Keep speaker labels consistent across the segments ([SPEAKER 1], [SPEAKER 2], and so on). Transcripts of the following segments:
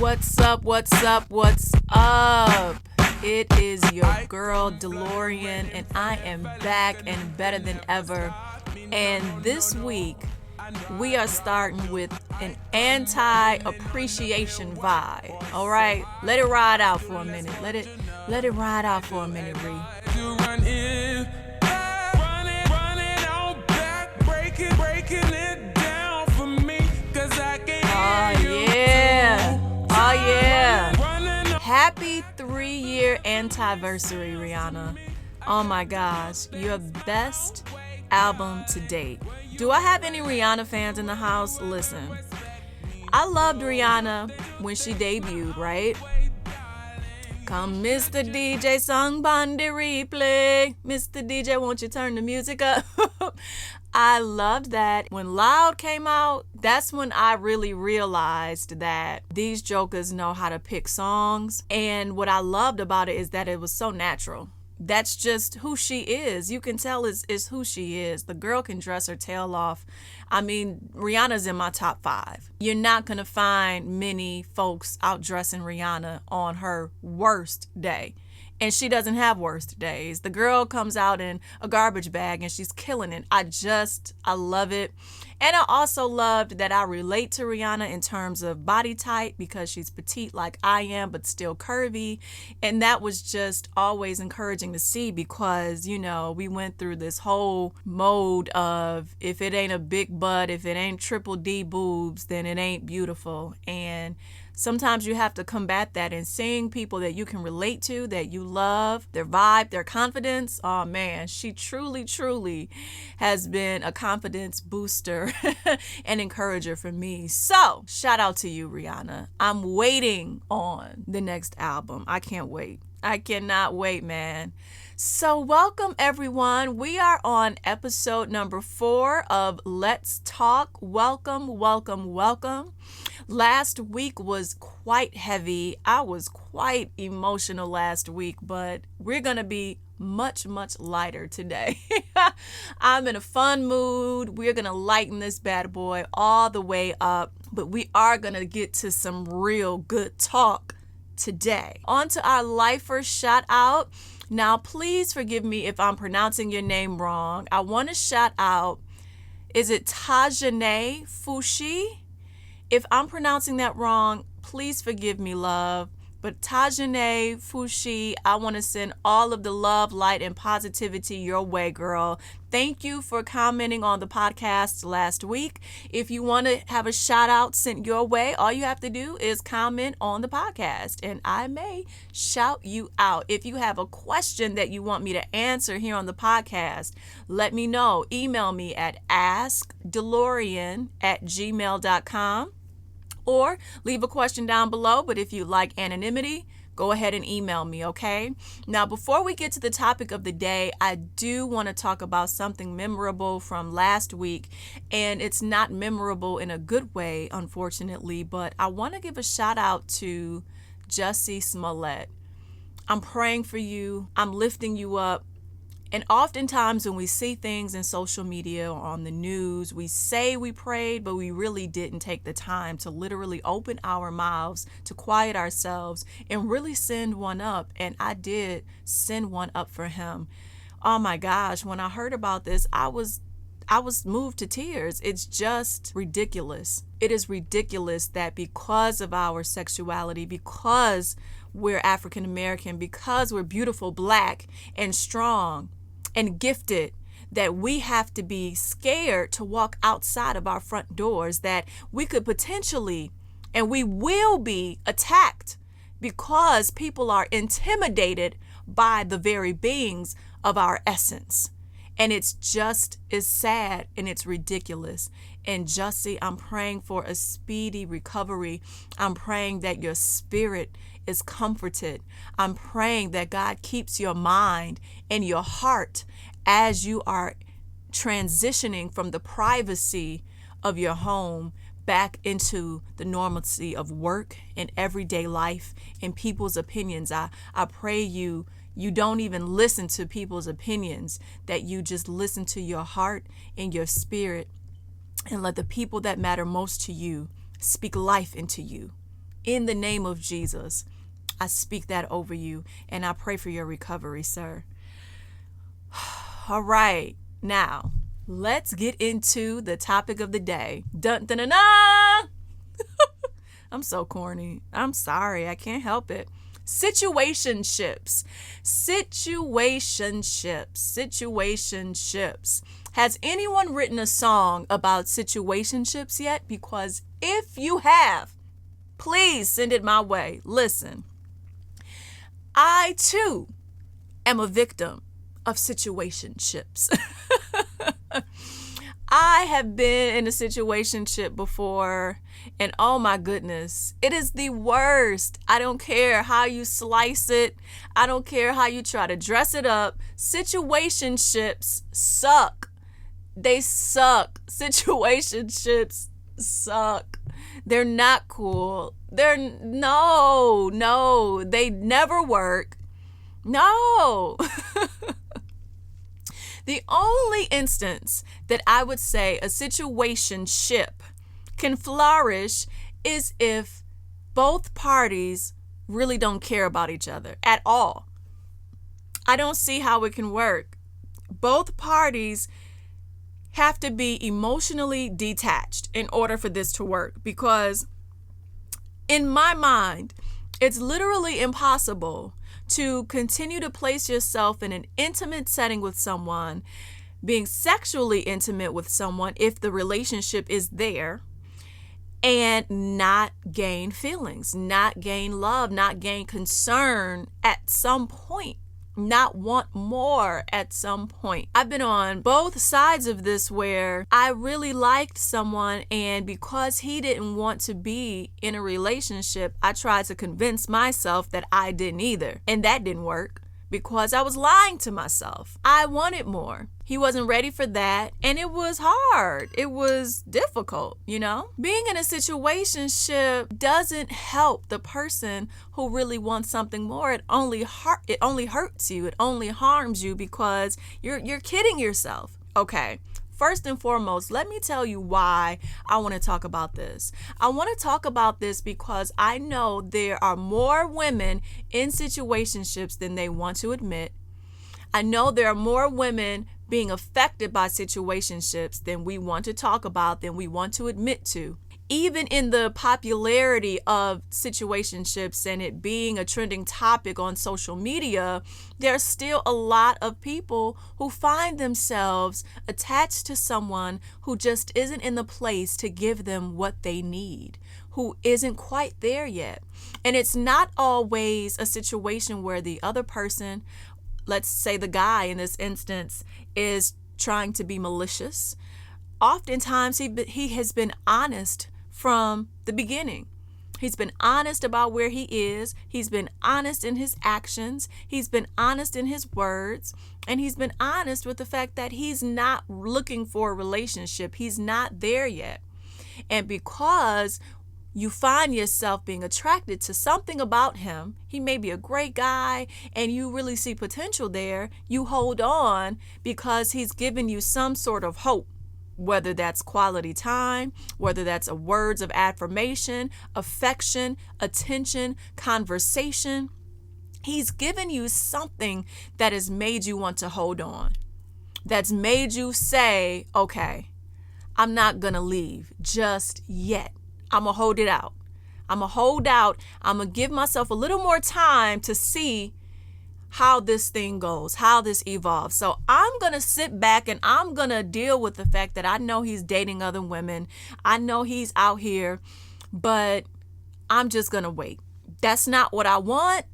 [SPEAKER 1] What's up? What's up? What's up? It is your girl DeLaurian, and I am back and better than ever. And this week, we are starting with an anti-appreciation vibe. All right, let it ride out for a minute. Let it ride out for a minute, Ree. Oh yeah. Happy 3-year anniversary, Rihanna. Oh my gosh, your best album to date. Do I have any Rihanna fans in the house? Listen, I loved Rihanna when she debuted, right? Come, Mr. DJ, song Bondi replay. Mr. DJ, won't you turn the music up? I loved that. When Loud came out, that's when I really realized that these jokers know how to pick songs. And what I loved about it is that it was so natural. That's just who she is. You can tell is who she is. The girl can dress her tail off. I mean, Rihanna's in my top 5. You're not going to find many folks out dressing Rihanna on her worst day. And she doesn't have worst days. The girl comes out in a garbage bag and she's killing it. I love it. And I also loved that I relate to Rihanna in terms of body type because she's petite like I am, but still curvy. And that was just always encouraging to see because, you know, we went through this whole mode of if it ain't a big butt, if it ain't triple D boobs, then it ain't beautiful. And sometimes you have to combat that, and seeing people that you can relate to, that you love, their vibe, their confidence. Oh man, she truly has been a confidence booster and encourager for me. So shout out to you, Rihanna. I'm waiting on the next album. I can't wait. I cannot wait, man. So welcome everyone. We are on episode number 4 of Let's Talk. Welcome. Last week was quite heavy. I was quite emotional last week, but we're going to be much lighter today. I'm in a fun mood. We're going to lighten this bad boy all the way up, but we are going to get to some real good talk today. On to our lifer shout out. Now, please forgive me if I'm pronouncing your name wrong. I want to shout out, is it Tajane Fushi? If I'm pronouncing that wrong, please forgive me, love. But Tajane Fushi, I want to send all of the love, light, and positivity your way, girl. Thank you for commenting on the podcast last week. If you want to have a shout out sent your way, all you have to do is comment on the podcast, and I may shout you out. If you have a question that you want me to answer here on the podcast, let me know. Email me at askdelaurian@gmail.com. Or leave a question down below, but if you like anonymity, go ahead and email me, okay? Now, before we get to the topic of the day, I do want to talk about something memorable from last week, and it's not memorable in a good way, unfortunately, but I want to give a shout out to Jussie Smollett. I'm praying for you. I'm lifting you up. And oftentimes when we see things in social media or on the news, we say we prayed, but we really didn't take the time to literally open our mouths, to quiet ourselves and really send one up. And I did send one up for him. Oh my gosh, when I heard about this, I was moved to tears. It's just ridiculous. It is ridiculous that because of our sexuality, because we're African American, because we're beautiful, black, and strong, and gifted, that we have to be scared to walk outside of our front doors, that we could potentially, and we will be attacked because people are intimidated by the very beings of our essence. And it's sad and it's ridiculous. And Jussie, I'm praying for a speedy recovery. I'm praying that your spirit is comforted. I'm praying that God keeps your mind and your heart as you are transitioning from the privacy of your home back into the normalcy of work and everyday life and people's opinions. I pray you don't even listen to people's opinions, that you just listen to your heart and your spirit and let the people that matter most to you speak life into you. In the name of Jesus, I speak that over you, and I pray for your recovery, sir. All right, now let's get into the topic of the day. Dun dun dun dun! I'm so corny. I'm sorry. I can't help it. Situationships. Situationship. Situationships. Has anyone written a song about situationships yet? Because if you have, please send it my way. Listen, I too am a victim of situationships. I have been in a situationship before, and oh my goodness, it is the worst. I don't care how you slice it. I don't care how you try to dress it up. Situationships suck. They suck. Situationships suck. They're not cool. No, they never work. No. The only instance that I would say a situationship can flourish is if both parties really don't care about each other at all. I don't see how it can work. Both parties have to be emotionally detached in order for this to work, because in my mind, it's literally impossible to continue to place yourself in an intimate setting with someone, being sexually intimate with someone if the relationship is there, and not gain feelings, not gain love, not gain concern at some point, not want more at some point. I've been on both sides of this where I really liked someone, and because he didn't want to be in a relationship, I tried to convince myself that I didn't either. And that didn't work because I was lying to myself. I wanted more. He wasn't ready for that, and it was hard. It was difficult, you know? Being in a situationship doesn't help the person who really wants something more. It only hurts you. It only harms you because you're kidding yourself. Okay. First and foremost, let me tell you why I want to talk about this. I want to talk about this because I know there are more women in situationships than they want to admit. I know there are more women being affected by situationships than we want to talk about, than we want to admit to. Even in the popularity of situationships and it being a trending topic on social media, there's still a lot of people who find themselves attached to someone who just isn't in the place to give them what they need, who isn't quite there yet. And it's not always a situation where the other person, let's say the guy in this instance, is trying to be malicious. Oftentimes he has been honest from the beginning. He's been honest about where he is. He's been honest in his actions. He's been honest in his words. And he's been honest with the fact that he's not looking for a relationship. He's not there yet. And because you find yourself being attracted to something about him, he may be a great guy and you really see potential there, you hold on because he's given you some sort of hope, whether that's quality time, whether that's words of affirmation, affection, attention, conversation. He's given you something that has made you want to hold on, that's made you say, okay, I'm not going to leave just yet. I'm going to hold it out. I'm going to hold out. I'm going to give myself a little more time to see how this thing goes, how this evolves. So I'm going to sit back and I'm going to deal with the fact that I know he's dating other women. I know he's out here, but I'm just going to wait. That's not what I want.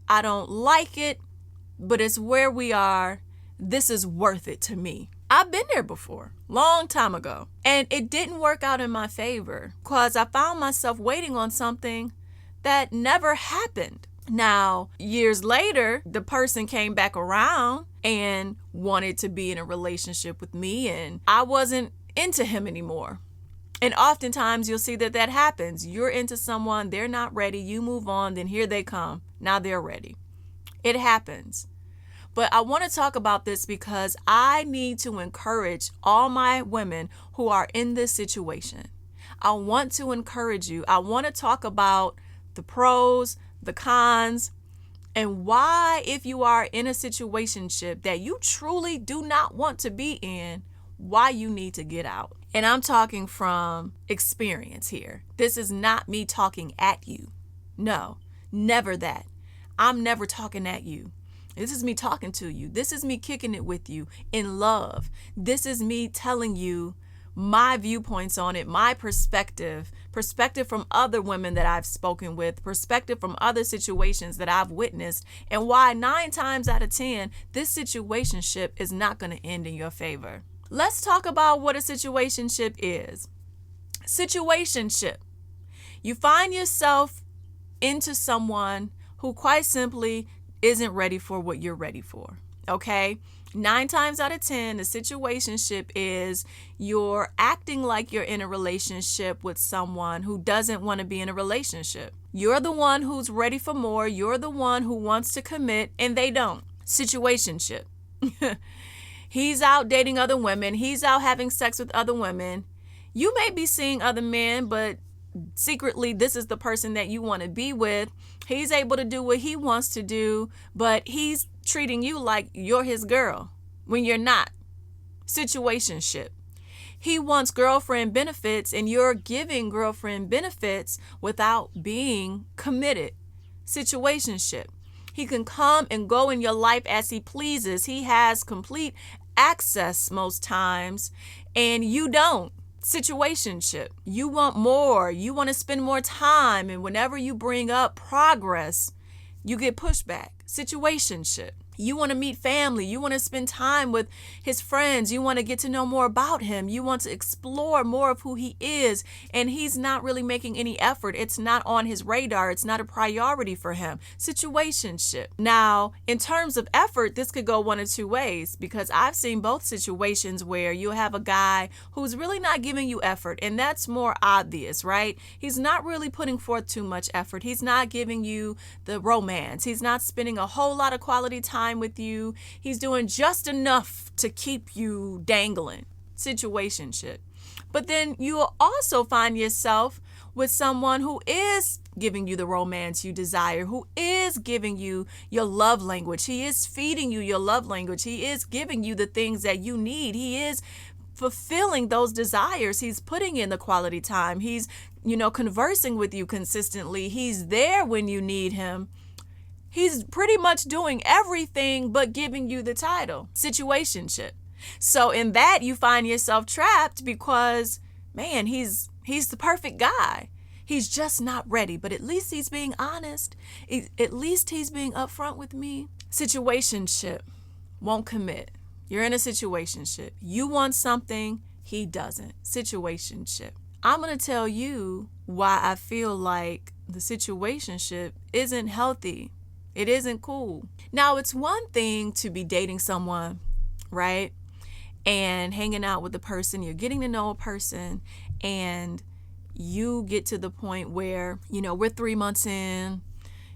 [SPEAKER 1] I don't like it, but it's where we are. This is worth it to me. I've been there before, long time ago, and it didn't work out in my favor because I found myself waiting on something that never happened. Now, years later, the person came back around and wanted to be in a relationship with me, and I wasn't into him anymore. And oftentimes you'll see that happens. You're into someone, they're not ready, you move on, then here they come. Now they're ready. It happens. But I want to talk about this because I need to encourage all my women who are in this situation. I want to encourage you. I want to talk about the pros, the cons, and why, if you are in a situationship that you truly do not want to be in, why you need to get out. And I'm talking from experience here. This is not me talking at you. No, never that. I'm never talking at you. This is me talking to you. This is me kicking it with you in love. This is me telling you my viewpoints on it, my perspective from other women that I've spoken with, perspective from other situations that I've witnessed, and why 9 times out of 10, this situationship is not going to end in your favor. Let's talk about what a situationship is. Situationship. You find yourself into someone who quite simply isn't ready for what you're ready for. Okay? 9 times out of 10, the situationship is you're acting like you're in a relationship with someone who doesn't want to be in a relationship. You're the one who's ready for more. You're the one who wants to commit, and they don't. Situationship. He's out dating other women. He's out having sex with other women. You may be seeing other men, but secretly, this is the person that you want to be with. He's able to do what he wants to do, but he's treating you like you're his girl when you're not. Situationship. He wants girlfriend benefits, and you're giving girlfriend benefits without being committed. Situationship. He can come and go in your life as he pleases. He has complete access most times, and you don't. Situationship. You want more. You want to spend more time, and whenever you bring up progress, you get pushback. Situationship. You want to meet family. You want to spend time with his friends. You want to get to know more about him. You want to explore more of who he is, and he's not really making any effort. It's not on his radar. It's not a priority for him. Situationship. Now, in terms of effort, this could go one of two ways, because I've seen both situations where you have a guy who's really not giving you effort, and that's more obvious, right? He's not really putting forth too much effort. He's not giving you the romance. He's not spending a whole lot of quality time with you. He's doing just enough to keep you dangling. Situationship. But then you'll also find yourself with someone who is giving you the romance you desire, who is giving you your love language. He is feeding you your love language. He is giving you the things that you need. He is fulfilling those desires. He's putting in the quality time. He's, conversing with you consistently. He's there when you need him. He's pretty much doing everything but giving you the title. Situationship. So in that, you find yourself trapped because, man, he's the perfect guy. He's just not ready, but at least he's being honest. At least he's being upfront with me. Situationship. Won't commit. You're in a situationship. You want something, he doesn't. Situationship. I'm going to tell you why I feel like the situationship isn't healthy. It isn't cool. Now, it's one thing to be dating someone, right? And hanging out with the person, you're getting to know a person, and you get to the point where, we're 3 months in,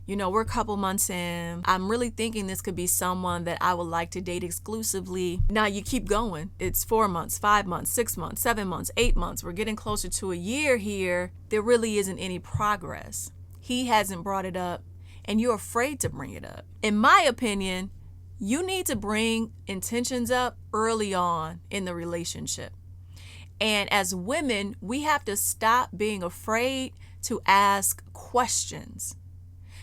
[SPEAKER 1] we're a couple months in. I'm really thinking this could be someone that I would like to date exclusively. Now you keep going. It's 4 months, 5 months, 6 months, 7 months, 8 months. We're getting closer to a year here. There really isn't any progress. He hasn't brought it up, and you're afraid to bring it up. In my opinion, you need to bring intentions up early on in the relationship. And as women, we have to stop being afraid to ask questions.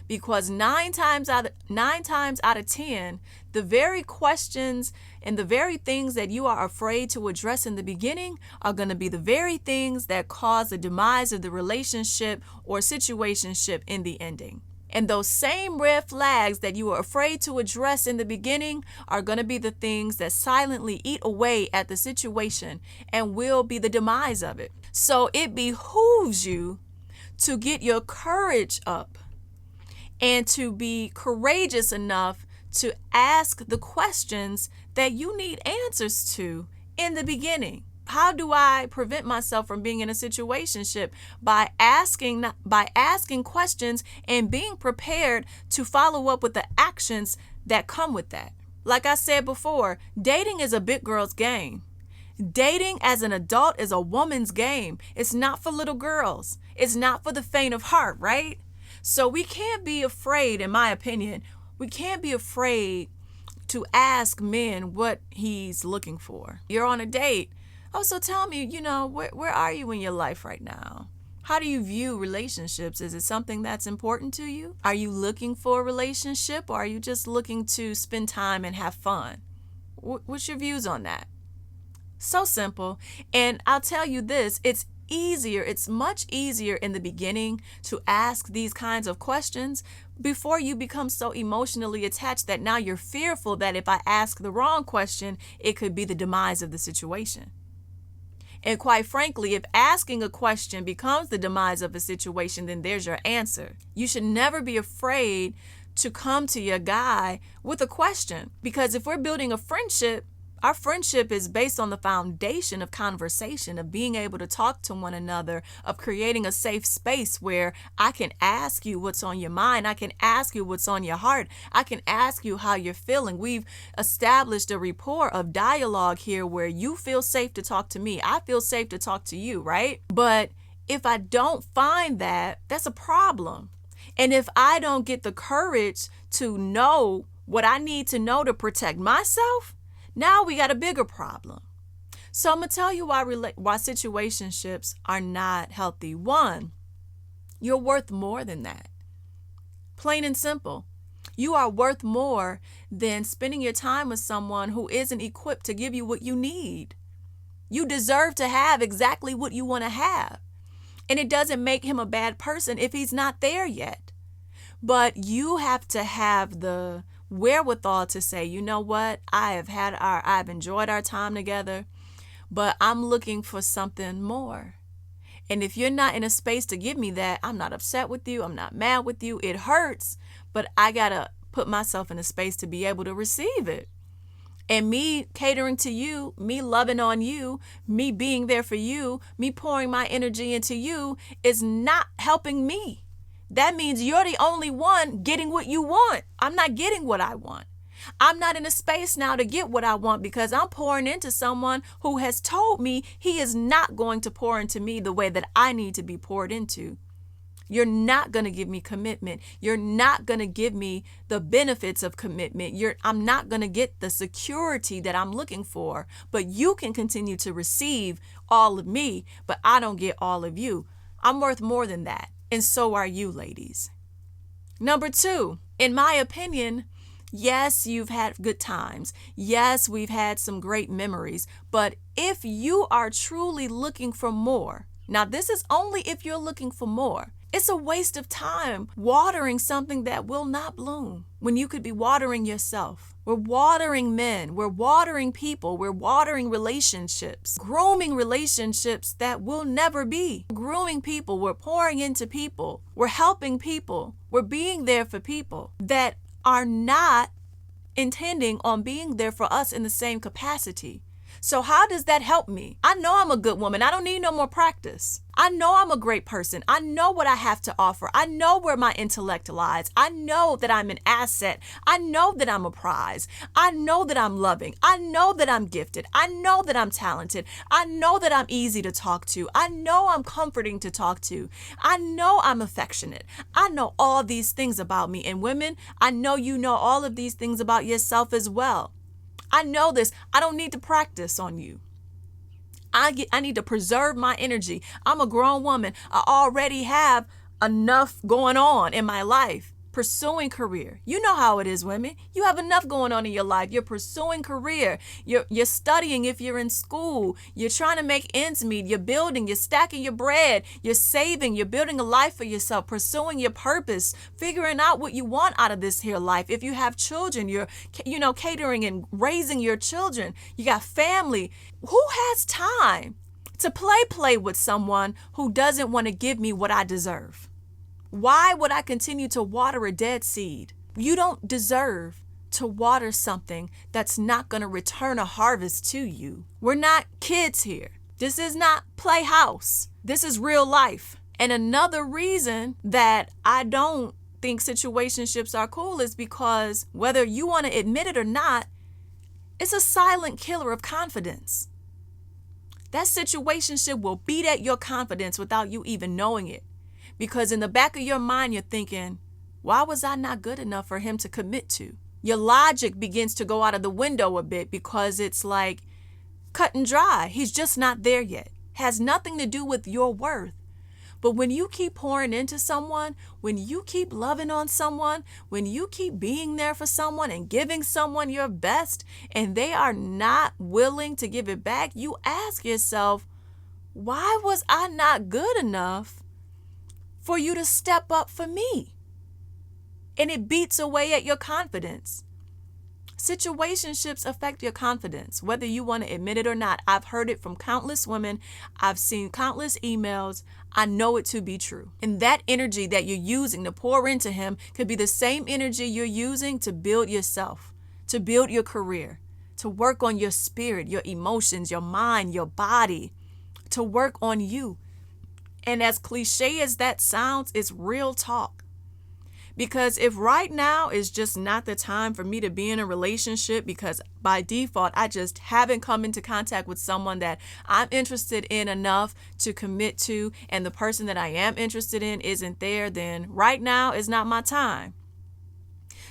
[SPEAKER 1] Because 9 times out of 10, the very questions and the very things that you are afraid to address in the beginning are going to be the very things that cause the demise of the relationship or situationship in the ending. And those same red flags that you were afraid to address in the beginning are going to be the things that silently eat away at the situation and will be the demise of it. So it behooves you to get your courage up and to be courageous enough to ask the questions that you need answers to in the beginning. How do I prevent myself from being in a situationship? By asking questions and being prepared to follow up with the actions that come with that. Like I said before, dating is a big girl's game. Dating as an adult is a woman's game. It's not for little girls. It's not for the faint of heart, right? So we can't be afraid, in my opinion, we can't be afraid to ask men what he's looking for. You're on a date. Oh, so tell me, where are you in your life right now? How do you view relationships? Is it something that's important to you? Are you looking for a relationship, or are you just looking to spend time and have fun? What's your views on that? So simple. And I'll tell you this, it's much easier in the beginning to ask these kinds of questions before you become so emotionally attached that now you're fearful that if I ask the wrong question, it could be the demise of the situation. And quite frankly, if asking a question becomes the demise of a situation, then there's your answer. You should never be afraid to come to your guy with a question, because if we're building a friendship, our friendship is based on the foundation of conversation, of being able to talk to one another, of creating a safe space where I can ask you what's on your mind. I can ask you what's on your heart. I can ask you how you're feeling. We've established a rapport of dialogue here where you feel safe to talk to me. I feel safe to talk to you, right? But if I don't find that, that's a problem. And if I don't get the courage to know what I need to know to protect myself, now we got a bigger problem. So I'm going to tell you why situationships are not healthy. One, you're worth more than that. Plain and simple. You are worth more than spending your time with someone who isn't equipped to give you what you need. You deserve to have exactly what you want to have. And it doesn't make him a bad person if he's not there yet. But you have to have the wherewithal to say, you know what, I've enjoyed our time together, but I'm looking for something more. And if you're not in a space to give me that, I'm not upset with you, I'm not mad with you, it hurts, but I gotta put myself in a space to be able to receive it. And me catering to you, me loving on you, me being there for you, me pouring my energy into you is not helping me. That means you're the only one getting what you want. I'm not getting what I want. I'm not in a space now to get what I want because I'm pouring into someone who has told me he is not going to pour into me the way that I need to be poured into. You're not going to give me commitment. You're not going to give me the benefits of commitment. I'm not going to get the security that I'm looking for. But you can continue to receive all of me, but I don't get all of you. I'm worth more than that. And so are you, ladies. Number 2, in my opinion, yes, you've had good times. Yes, we've had some great memories. But if you are truly looking for more, now this is only if you're looking for more. It's a waste of time watering something that will not bloom when you could be watering yourself. We're watering men. We're watering people. We're watering relationships, grooming relationships that will never be. Grooming people. We're pouring into people. We're helping people. We're being there for people that are not intending on being there for us in the same capacity. So how does that help me? I know I'm a good woman. I don't need no more practice. I know I'm a great person. I know what I have to offer. I know where my intellect lies. I know that I'm an asset. I know that I'm a prize. I know that I'm loving. I know that I'm gifted. I know that I'm talented. I know that I'm easy to talk to. I know I'm comforting to talk to. I know I'm affectionate. I know all these things about me. And women, I know you know all of these things about yourself as well. I know this. I don't need to practice on you. I need to preserve my energy. I'm a grown woman. I already have enough going on in my life. Pursuing career. You know how it is, women. You have enough going on in your life. You're pursuing career. You're studying if you're in school. You're trying to make ends meet. You're building. You're stacking your bread. You're saving. You're building a life for yourself. Pursuing your purpose. Figuring out what you want out of this here life. If you have children, you're catering and raising your children. You got family. Who has time to play with someone who doesn't want to give me what I deserve? Why would I continue to water a dead seed? You don't deserve to water something that's not going to return a harvest to you. We're not kids here. This is not playhouse. This is real life. And another reason that I don't think situationships are cool is because whether you want to admit it or not, it's a silent killer of confidence. That situationship will beat at your confidence without you even knowing it. Because in the back of your mind, you're thinking, why was I not good enough for him to commit to? Your logic begins to go out of the window a bit because it's like cut and dry. He's just not there yet. Has nothing to do with your worth. But when you keep pouring into someone, when you keep loving on someone, when you keep being there for someone and giving someone your best, and they are not willing to give it back, you ask yourself, why was I not good enough for you to step up for me? And it beats away at your confidence. Situationships affect your confidence, whether you want to admit it or not. I've heard it from countless women. I've seen countless emails. I know it to be true. And that energy that you're using to pour into him could be the same energy you're using to build yourself, to build your career, to work on your spirit, your emotions, your mind, your body, to work on you. And as cliche as that sounds, it's real talk. Because if right now is just not the time for me to be in a relationship, because by default, I just haven't come into contact with someone that I'm interested in enough to commit to, and the person that I am interested in isn't there, then right now is not my time.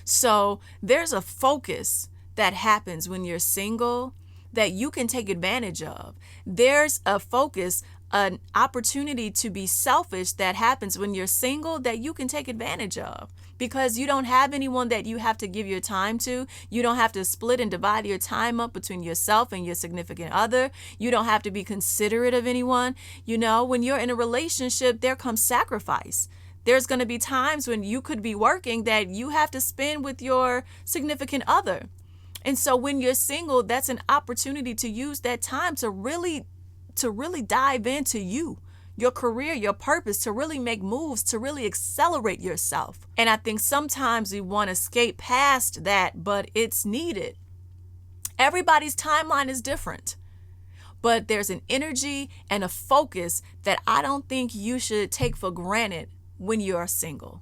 [SPEAKER 1] So there's a focus that happens when you're single that you can take advantage of. There's a focus, an opportunity to be selfish that happens when you're single that you can take advantage of, because you don't have anyone that you have to give your time to. You don't have to split and divide your time up between yourself and your significant other. You don't have to be considerate of anyone. You know, when you're in a relationship, there comes sacrifice. There's going to be times when you could be working that you have to spend with your significant other. And so when you're single, that's an opportunity to use that time to really dive into you, your career, your purpose, to really make moves, to really accelerate yourself. And I think sometimes we want to skate past that, but it's needed. Everybody's timeline is different, but there's an energy and a focus that I don't think you should take for granted when you're single.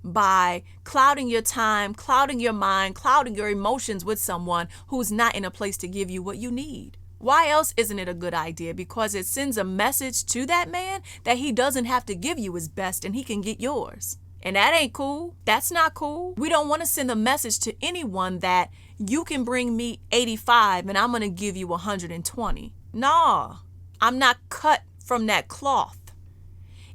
[SPEAKER 1] By clouding your time, clouding your mind, clouding your emotions with someone who's not in a place to give you what you need. Why else isn't it a good idea? Because it sends a message to that man that he doesn't have to give you his best and he can get yours. And that ain't cool. That's not cool. We don't want to send a message to anyone that you can bring me 85 and I'm going to give you 120. Nah, I'm not cut from that cloth.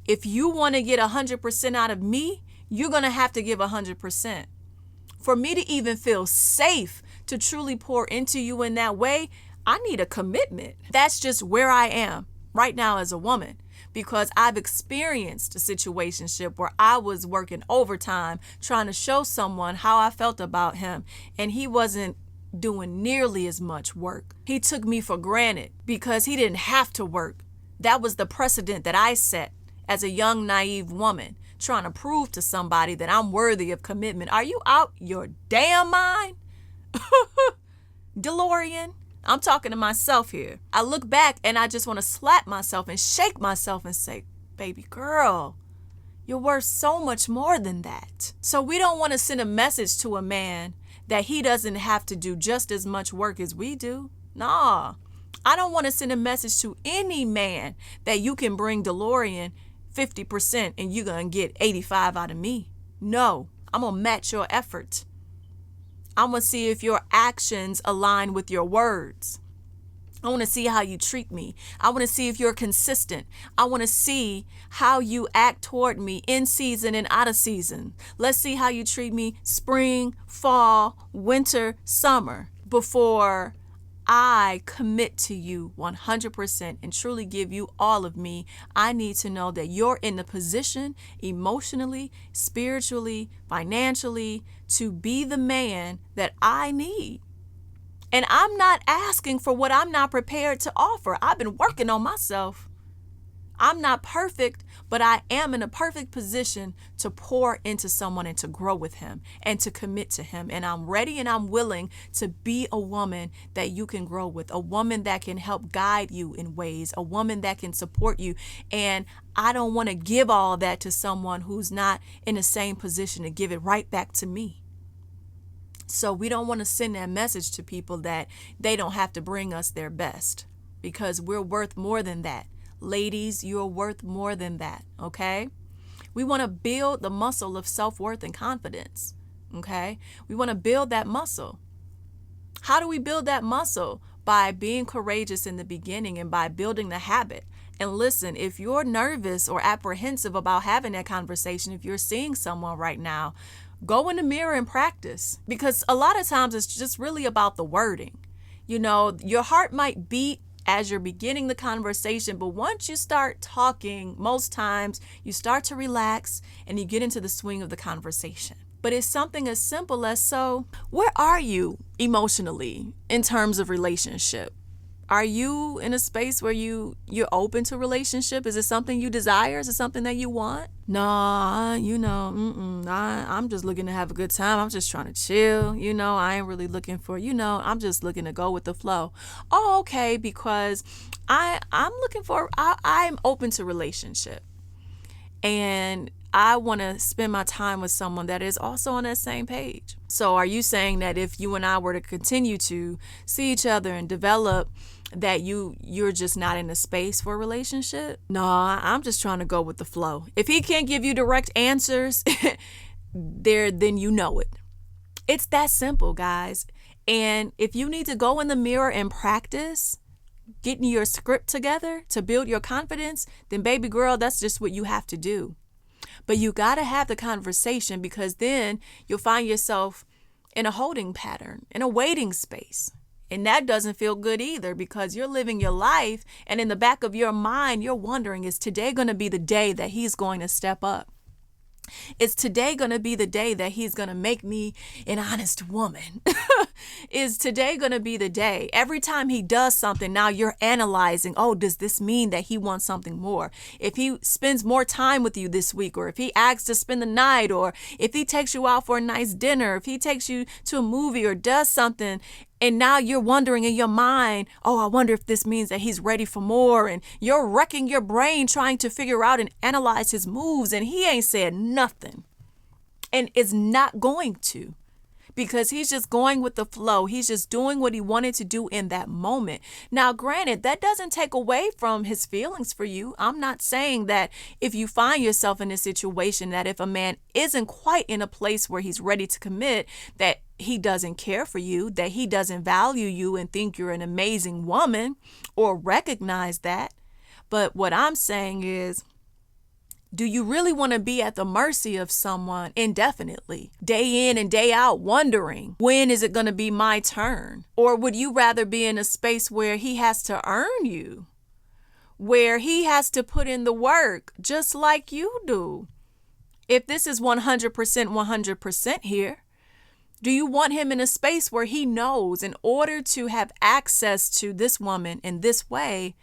[SPEAKER 1] If you want to get 100% out of me, you're going to have to give 100%. For me to even feel safe to truly pour into you in that way, I need a commitment. That's just where I am right now as a woman, because I've experienced a situationship where I was working overtime trying to show someone how I felt about him, and he wasn't doing nearly as much work. He took me for granted because he didn't have to work. That was the precedent that I set as a young, naive woman, trying to prove to somebody that I'm worthy of commitment. Are you out your damn mind? DeLaurian, I'm talking to myself here. I look back and I just want to slap myself and shake myself and say, baby girl, you're worth so much more than that. So we don't want to send a message to a man that he doesn't have to do just as much work as we do. Nah, I don't want to send a message to any man that you can bring DeLaurian 50% and you're going to get 85 out of me. No, I'm going to match your effort. I'm going to see if your actions align with your words. I want to see how you treat me. I want to see if you're consistent. I want to see how you act toward me in season and out of season. Let's see how you treat me spring, fall, winter, summer before I commit to you 100% and truly give you all of me. I need to know that you're in the position emotionally, spiritually, financially to be the man that I need. And I'm not asking for what I'm not prepared to offer. I've been working on myself. I'm not perfect, but I am in a perfect position to pour into someone and to grow with him and to commit to him. And I'm ready and I'm willing to be a woman that you can grow with, a woman that can help guide you in ways, a woman that can support you. And I don't want to give all that to someone who's not in the same position to give it right back to me. So we don't want to send that message to people that they don't have to bring us their best, because we're worth more than that. Ladies, you're worth more than that, okay? We want to build the muscle of self-worth and confidence. Okay? We want to build that muscle. How do we build that muscle? By being courageous in the beginning and by building the habit. And listen, if you're nervous or apprehensive about having that conversation, if you're seeing someone right now, go in the mirror and practice. Because a lot of times it's just really about the wording. You know, your heart might beat as you're beginning the conversation, but once you start talking, most times you start to relax and you get into the swing of the conversation. But it's something as simple as, so where are you emotionally in terms of relationship? Are you in a space where you're open to relationship? Is it something you desire? Is it something that you want? No, you know, I'm just looking to have a good time. I'm just trying to chill. You know, I ain't really looking for, I'm just looking to go with the flow. Oh, okay, because I'm open to relationship. And I want to spend my time with someone that is also on that same page. So are you saying that if you and I were to continue to see each other and develop, that you're just not in the space for a relationship? No, I'm just trying to go with the flow. If he can't give you direct answers, then you know it. It's that simple, guys. And if you need to go in the mirror and practice getting your script together to build your confidence, then baby girl, that's just what you have to do. But you got to have the conversation, because then you'll find yourself in a holding pattern, in a waiting space. And that doesn't feel good either, because you're living your life and in the back of your mind, you're wondering, is today going to be the day that he's going to step up? Is today going to be the day that he's going to make me an honest woman? Is today going to be the day? Every time he does something, now you're analyzing, oh, does this mean that he wants something more? If he spends more time with you this week, or if he asks to spend the night, or if he takes you out for a nice dinner, if he takes you to a movie or does something, and now you're wondering in your mind, oh, I wonder if this means that he's ready for more. And you're wrecking your brain trying to figure out and analyze his moves. And he ain't said nothing. And is not going to. Because he's just going with the flow. He's just doing what he wanted to do in that moment. Now, granted, that doesn't take away from his feelings for you. I'm not saying that if you find yourself in a situation, that if a man isn't quite in a place where he's ready to commit, that he doesn't care for you, that he doesn't value you and think you're an amazing woman, or recognize that. But what I'm saying is, do you really want to be at the mercy of someone indefinitely, day in and day out, wondering, when is it going to be my turn? Or would you rather be in a space where he has to earn you, where he has to put in the work just like you do? If this is 100% here, do you want him in a space where he knows, in order to have access to this woman in this way,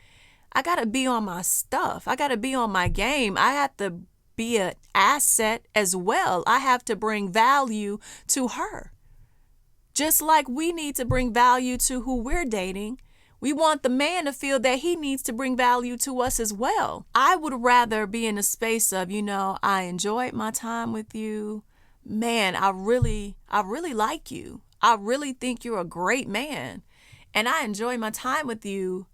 [SPEAKER 1] I got to be on my stuff. I got to be on my game. I have to be an asset as well. I have to bring value to her. Just like we need to bring value to who we're dating, we want the man to feel that he needs to bring value to us as well. I would rather be in a space of, I enjoyed my time with you. Man, I really like you. I really think you're a great man. And I enjoy my time with you.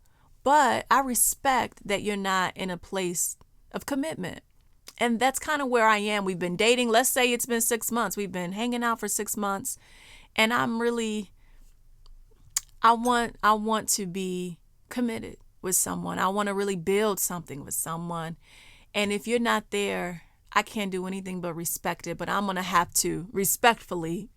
[SPEAKER 1] But I respect that you're not in a place of commitment. And that's kind of where I am. We've been dating. Let's say it's been 6 months. We've been hanging out for 6 months. And I want to be committed with someone. I want to really build something with someone. And if you're not there, I can't do anything but respect it. But I'm going to have to respectfully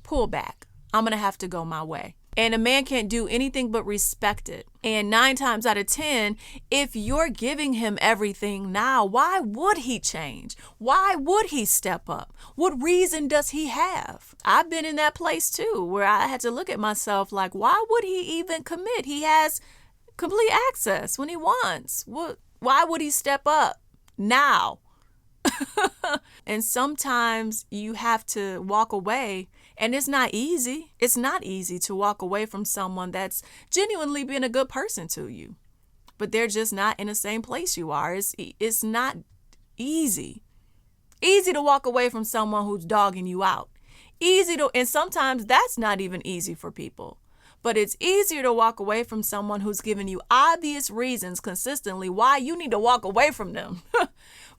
[SPEAKER 1] pull back. I'm going to have to go my way. And a man can't do anything but respect it. And 9 times out of 10, if you're giving him everything now, why would he change? Why would he step up? What reason does he have? I've been in that place too, where I had to look at myself like, why would he even commit? He has complete access when he wants. Why would he step up now? And sometimes you have to walk away. And it's not easy. It's not easy to walk away from someone that's genuinely been a good person to you, but they're just not in the same place you are. It's not easy. Easy to walk away from someone who's dogging you out. And sometimes that's not even easy for people. But it's easier to walk away from someone who's giving you obvious reasons consistently why you need to walk away from them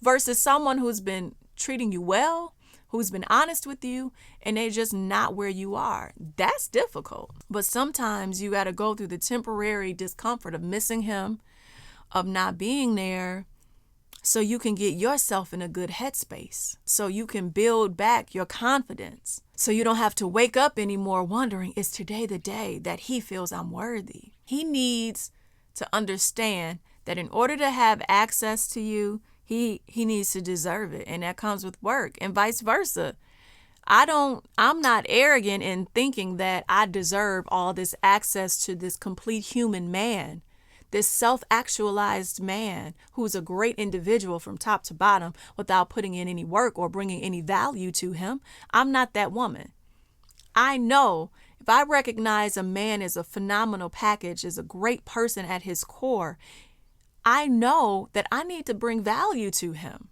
[SPEAKER 1] versus someone who's been treating you well, who's been honest with you, and they're just not where you are. That's difficult. But sometimes you got to go through the temporary discomfort of missing him, of not being there, so you can get yourself in a good headspace, so you can build back your confidence, so you don't have to wake up anymore wondering, is today the day that he feels I'm worthy? He needs to understand that in order to have access to you, he needs to deserve it. And that comes with work, and vice versa. I'm not arrogant in thinking that I deserve all this access to this complete human man, this self-actualized man who's a great individual from top to bottom without putting in any work or bringing any value to him. I'm not that woman. I know if I recognize a man as a phenomenal package, as a great person at his core, I know that I need to bring value to him.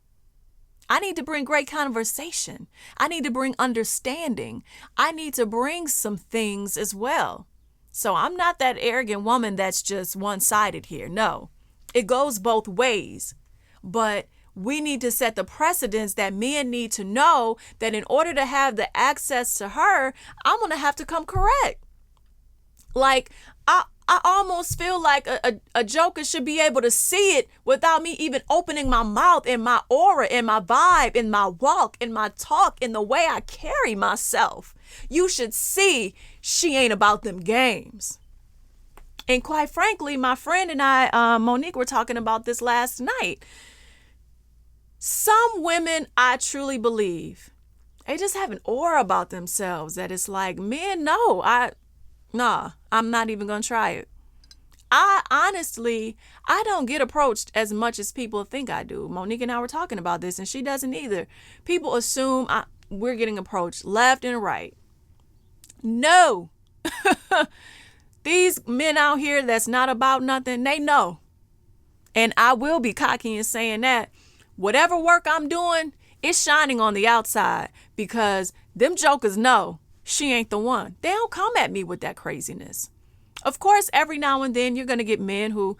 [SPEAKER 1] I need to bring great conversation. I need to bring understanding. I need to bring some things as well. So I'm not that arrogant woman that's just one-sided here. No, it goes both ways. But we need to set the precedence that men need to know that in order to have the access to her, I'm going to have to come correct. Like, I almost feel like a joker should be able to see it without me even opening my mouth, in my aura, in my vibe, in my walk, in my talk, in the way I carry myself. You should see she ain't about them games. And quite frankly, my friend and I, Monique, were talking about this last night. Some women, I truly believe, they just have an aura about themselves that it's like, men, no, I'm not even going to try it. I don't get approached as much as people think I do. Monique and I were talking about this, and she doesn't either. People assume we're getting approached left and right. No. These men out here that's not about nothing, they know. And I will be cocky in saying that whatever work I'm doing, it's shining on the outside, because them jokers know she ain't the one. They don't come at me with that craziness. Of course, every now and then you're going to get men who,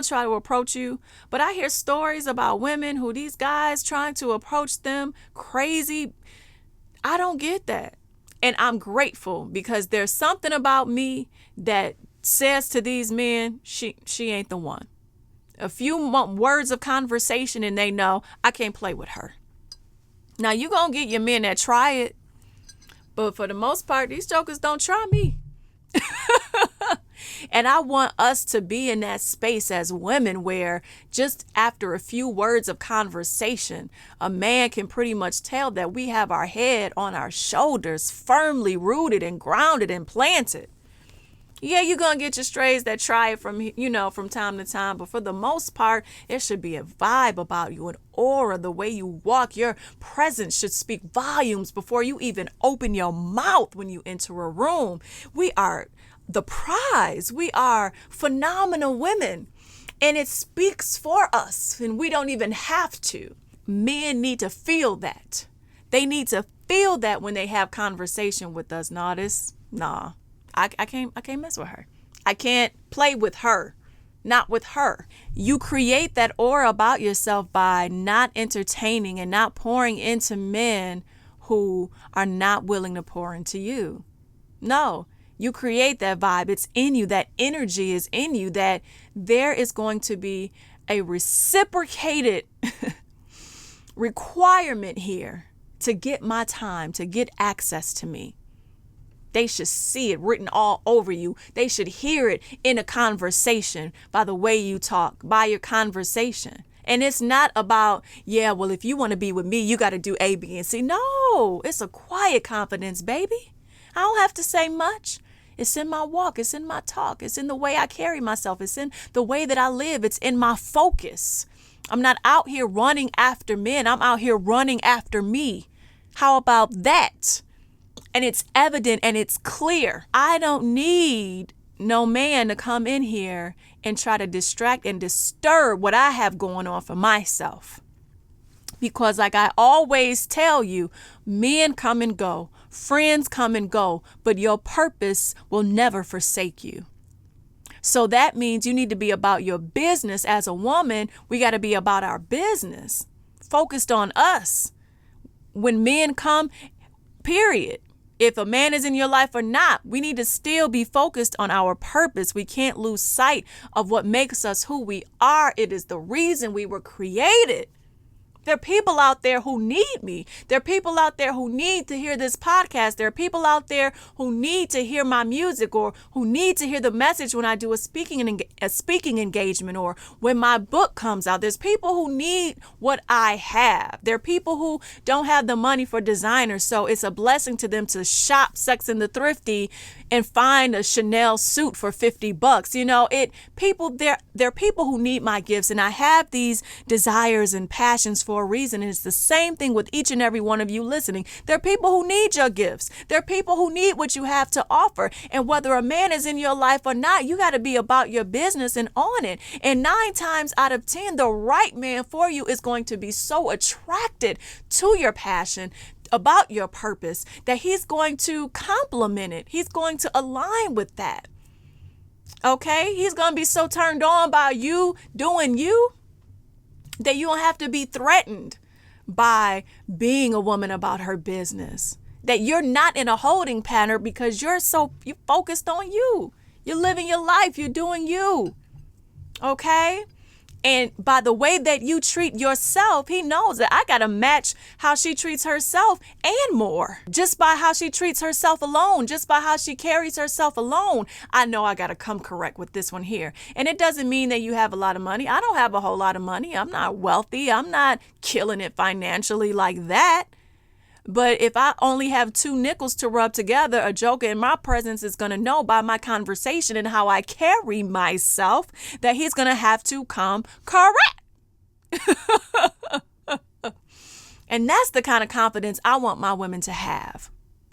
[SPEAKER 1] try to approach you. But I hear stories about women who these guys trying to approach them crazy. I don't get that. And I'm grateful, because there's something about me that says to these men, she ain't the one. A few words of conversation and they know I can't play with her. Now, you going to get your men that try it. But for the most part, these jokers don't try me. And I want us to be in that space as women where just after a few words of conversation, a man can pretty much tell that we have our head on our shoulders, firmly rooted and grounded and planted. Yeah, you're going to get your strays that try it from time to time. But for the most part, there should be a vibe about you, an aura, the way you walk. Your presence should speak volumes before you even open your mouth when you enter a room. We are the prize. We are phenomenal women. And it speaks for us, and we don't even have to. Men need to feel that. They need to feel that when they have conversation with us. I can't mess with her. I can't play with her. Not with her. You create that aura about yourself by not entertaining and not pouring into men who are not willing to pour into you. No, you create that vibe. It's in you. That energy is in you, that there is going to be a reciprocated requirement here to get my time, to get access to me. They should see it written all over you. They should hear it in a conversation by the way you talk, by your conversation. And it's not about, if you want to be with me, you got to do A, B, and C. No, it's a quiet confidence, baby. I don't have to say much. It's in my walk. It's in my talk. It's in the way I carry myself. It's in the way that I live. It's in my focus. I'm not out here running after men. I'm out here running after me. How about that? And it's evident and it's clear. I don't need no man to come in here and try to distract and disturb what I have going on for myself. Because like I always tell you, men come and go, friends come and go, but your purpose will never forsake you. So that means you need to be about your business. As a woman, we got to be about our business. focused on us. When men come, period. If a man is in your life or not, we need to still be focused on our purpose. We can't lose sight of what makes us who we are. It is the reason we were created. There are people out there who need me. There are people out there who need to hear this podcast. There are people out there who need to hear my music, or who need to hear the message when I do a speaking engagement, or when my book comes out. There's people who need what I have. There are people who don't have the money for designers, so it's a blessing to them to shop Sex and the Thrifty and find a Chanel suit for $50. There are people who need my gifts, and I have these desires and passions for a reason. And it's the same thing with each and every one of you listening. There are people who need your gifts. There are people who need what you have to offer. And whether a man is in your life or not, you got to be about your business and on it. And 9 times out of 10, the right man for you is going to be so attracted to your passion, about your purpose, that he's going to complement it. He's going to align with that. Okay? He's going to be so turned on by you doing you that you don't have to be threatened by being a woman about her business. That you're not in a holding pattern because you're focused on you. You're living your life. You're doing you. Okay? And by the way that you treat yourself, he knows that I got to match how she treats herself and more. Just by how she treats herself alone, just by how she carries herself alone, I know I got to come correct with this one here. And it doesn't mean that you have a lot of money. I don't have a whole lot of money. I'm not wealthy. I'm not killing it financially like that. But if I only have 2 nickels to rub together, a joker in my presence is going to know by my conversation and how I carry myself that he's going to have to come correct. And that's the kind of confidence I want my women to have.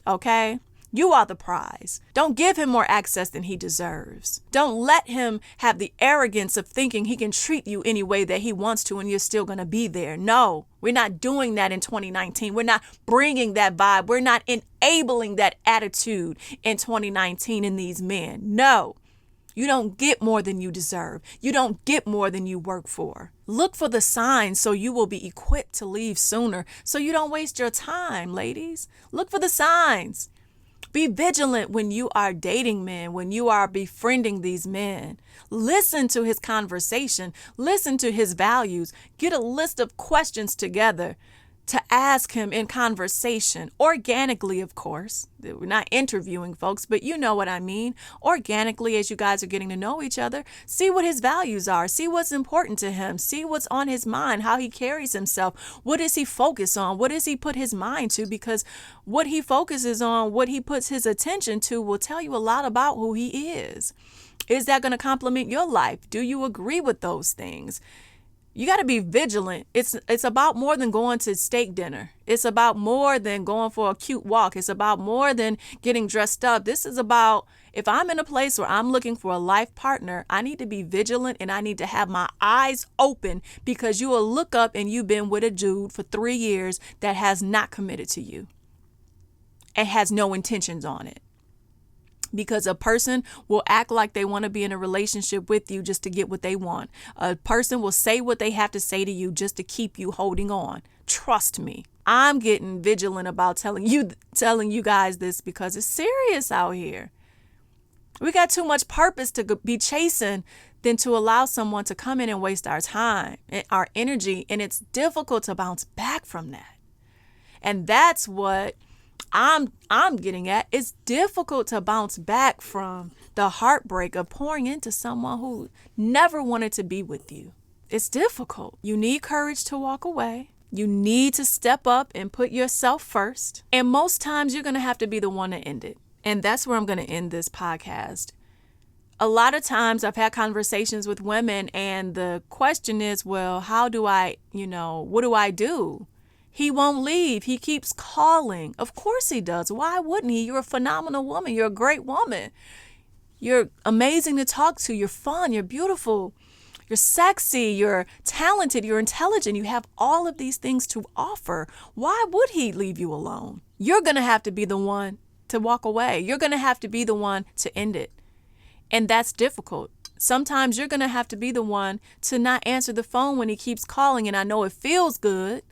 [SPEAKER 1] Okay? You are the prize. Don't give him more access than he deserves. Don't let him have the arrogance of thinking he can treat you any way that he wants to and you're still going to be there. No, we're not doing that in 2019. We're not bringing that vibe. We're not enabling that attitude in 2019 in these men. No, you don't get more than you deserve. You don't get more than you work for. Look for the signs so you will be equipped to leave sooner, so you don't waste your time, ladies. Look for the signs. Be vigilant when you are dating men, when you are befriending these men. Listen to his conversation. Listen to his values. Get a list of questions together to ask him in conversation, organically, of course. We're not interviewing folks, but you know what I mean. Organically, as you guys are getting to know each other, see what his values are, see what's important to him, see what's on his mind, how he carries himself, what does he focus on, what does he put his mind to, because what he focuses on, what he puts his attention to will tell you a lot about who he is. Is that going to complement your life? Do you agree with those things? You got to be vigilant. It's about more than going to steak dinner. It's about more than going for a cute walk. It's about more than getting dressed up. This is about, if I'm in a place where I'm looking for a life partner, I need to be vigilant and I need to have my eyes open, because you will look up and you've been with a dude for 3 years that has not committed to you and has no intentions on it. Because a person will act like they want to be in a relationship with you just to get what they want. A person will say what they have to say to you just to keep you holding on. Trust me. I'm getting vigilant about telling you guys this because it's serious out here. We got too much purpose to be chasing than to allow someone to come in and waste our time and our energy. And it's difficult to bounce back from that. And that's what I'm getting at. It's difficult to bounce back from the heartbreak of pouring into someone who never wanted to be with you. It's difficult. You need courage to walk away. You need to step up and put yourself first. And most times you're going to have to be the one to end it. And that's where I'm going to end this podcast. A lot of times I've had conversations with women and the question is, well, how do I, what do I do? He won't leave. He keeps calling. Of course he does. Why wouldn't he? You're a phenomenal woman. You're a great woman. You're amazing to talk to. You're fun. You're beautiful. You're sexy. You're talented. You're intelligent. You have all of these things to offer. Why would he leave you alone? You're going to have to be the one to walk away. You're going to have to be the one to end it. And that's difficult. Sometimes you're going to have to be the one to not answer the phone when he keeps calling. And I know it feels good,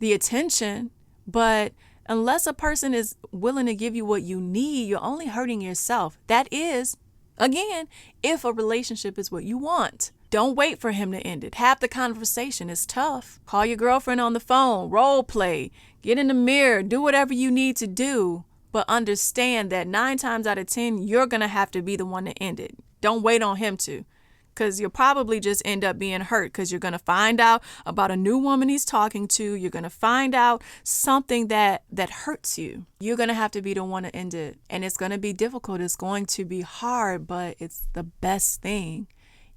[SPEAKER 1] the attention, but unless a person is willing to give you what you need, you're only hurting yourself. That is, again, if a relationship is what you want. Don't wait for him to end it. Have the conversation. It's tough. Call your girlfriend on the phone, role play, get in the mirror, do whatever you need to do. But understand that 9 times out of 10, you're going to have to be the one to end it. Don't wait on him to, because you'll probably just end up being hurt because you're going to find out about a new woman he's talking to. You're going to find out something that hurts you. You're going to have to be the one to end it. And it's going to be difficult. It's going to be hard, but it's the best thing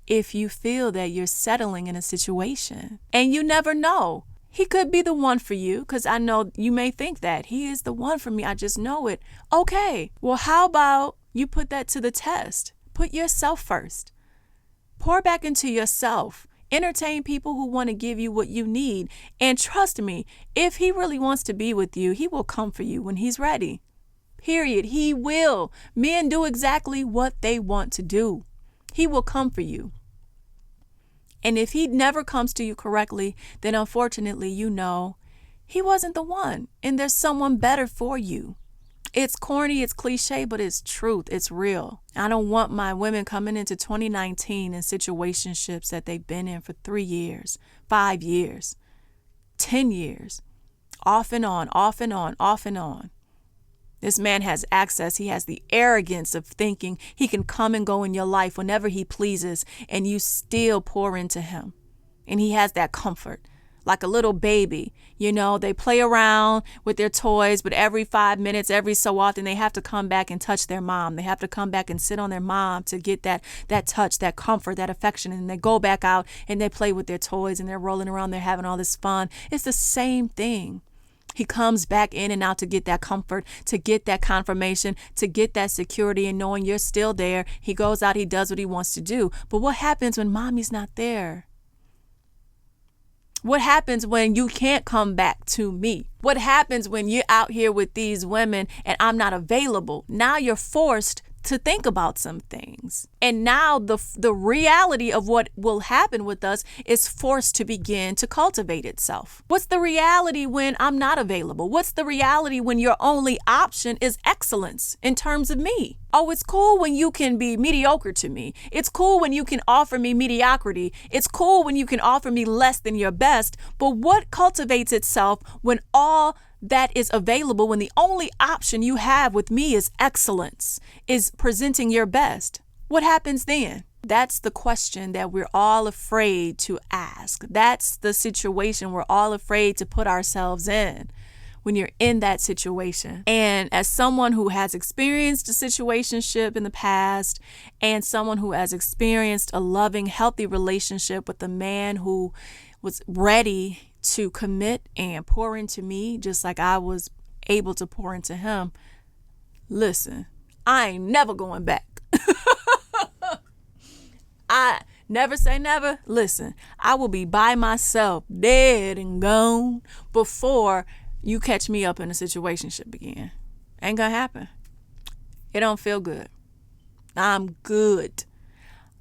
[SPEAKER 1] if you feel that you're settling in a situation. And you never know. He could be the one for you, because I know you may think that he is the one for me. I just know it. Okay, well, how about you put that to the test? Put yourself first. Pour back into yourself. Entertain people who want to give you what you need. And trust me, if he really wants to be with you, he will come for you when he's ready. Period. He will. Men do exactly what they want to do. He will come for you. And if he never comes to you correctly, then unfortunately, you know, he wasn't the one. And there's someone better for you. It's corny, it's cliche, but it's truth. It's real. I don't want my women coming into 2019 in situationships that they've been in for 3 years, 5 years, 10 years, off and on, off and on, off and on. This man has access. He has the arrogance of thinking he can come and go in your life whenever he pleases, and you still pour into him. And he has that comfort. Like a little baby, you know, they play around with their toys, but every 5 minutes, every so often, they have to come back and touch their mom. They have to come back and sit on their mom to get that touch, that comfort, that affection. And they go back out and they play with their toys and they're rolling around. They're having all this fun. It's the same thing. He comes back in and out to get that comfort, to get that confirmation, to get that security and knowing you're still there. He goes out, he does what he wants to do. But what happens when mommy's not there? What happens when you can't come back to me? What happens when you're out here with these women and I'm not available? Now you're forced to think about some things. And now the reality of what will happen with us is forced to begin to cultivate itself. What's the reality when I'm not available? What's the reality when your only option is excellence in terms of me? Oh, it's cool when you can be mediocre to me. It's cool when you can offer me mediocrity. It's cool when you can offer me less than your best. But what cultivates itself when all that is available, when the only option you have with me is excellence, is presenting your best? What happens then? That's the question that we're all afraid to ask. That's the situation we're all afraid to put ourselves in when you're in that situation. And as someone who has experienced a situationship in the past, and someone who has experienced a loving, healthy relationship with a man who was ready to commit and pour into me just like I was able to pour into him, listen, I ain't never going back. I never say never. Listen, I will be by myself, dead and gone, before you catch me up in a situationship again. Ain't gonna happen. It don't feel good. I'm good.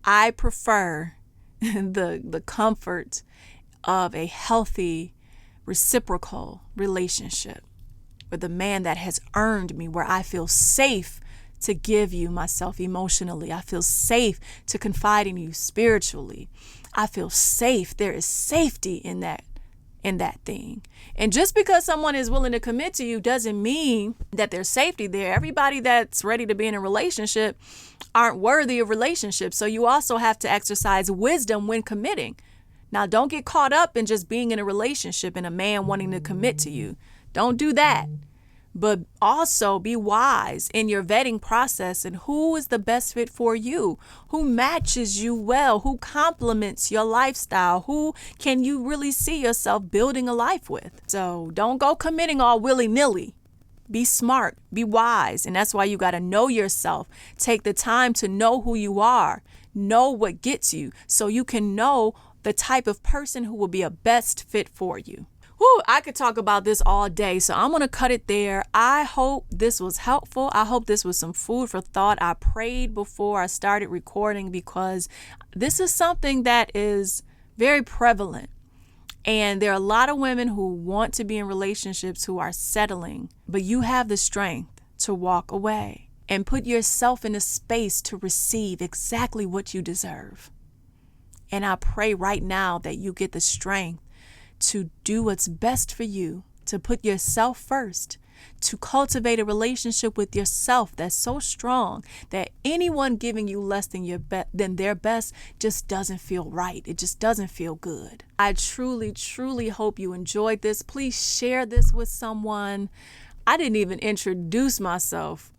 [SPEAKER 1] I prefer the comfort of a healthy, reciprocal relationship with a man that has earned me, where I feel safe to give you myself emotionally. I feel safe to confide in you spiritually. I feel safe. There is safety in that thing. And just because someone is willing to commit to you doesn't mean that there's safety there. Everybody that's ready to be in a relationship aren't worthy of relationships. So you also have to exercise wisdom when committing. Now, don't get caught up in just being in a relationship and a man wanting to commit to you. Don't do that. But also be wise in your vetting process and who is the best fit for you, who matches you well, who complements your lifestyle, who can you really see yourself building a life with. So don't go committing all willy-nilly. Be smart, be wise. And that's why you got to know yourself. Take the time to know who you are, know what gets you, so you can know the type of person who will be a best fit for you. Whew, I could talk about this all day, so I'm going to cut it there. I hope this was helpful. I hope this was some food for thought. I prayed before I started recording because this is something that is very prevalent. And there are a lot of women who want to be in relationships who are settling, but you have the strength to walk away and put yourself in a space to receive exactly what you deserve. And I pray right now that you get the strength to do what's best for you, to put yourself first, to cultivate a relationship with yourself that's so strong that anyone giving you less than their best just doesn't feel right. It just doesn't feel good. I truly, truly hope you enjoyed this. Please share this with someone. I didn't even introduce myself.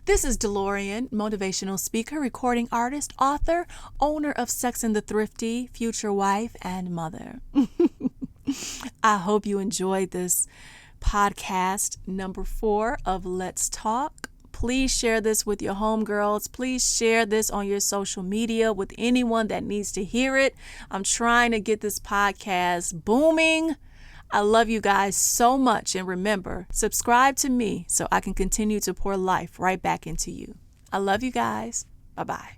[SPEAKER 1] This is DeLaurian, motivational speaker, recording artist, author, owner of Sex and the Thrifty, future wife, and mother. I hope you enjoyed this podcast number 4 of Let's Talk. Please share this with your homegirls. Please share this on your social media with anyone that needs to hear it. I'm trying to get this podcast booming. I love you guys so much. And remember, subscribe to me so I can continue to pour life right back into you. I love you guys. Bye-bye.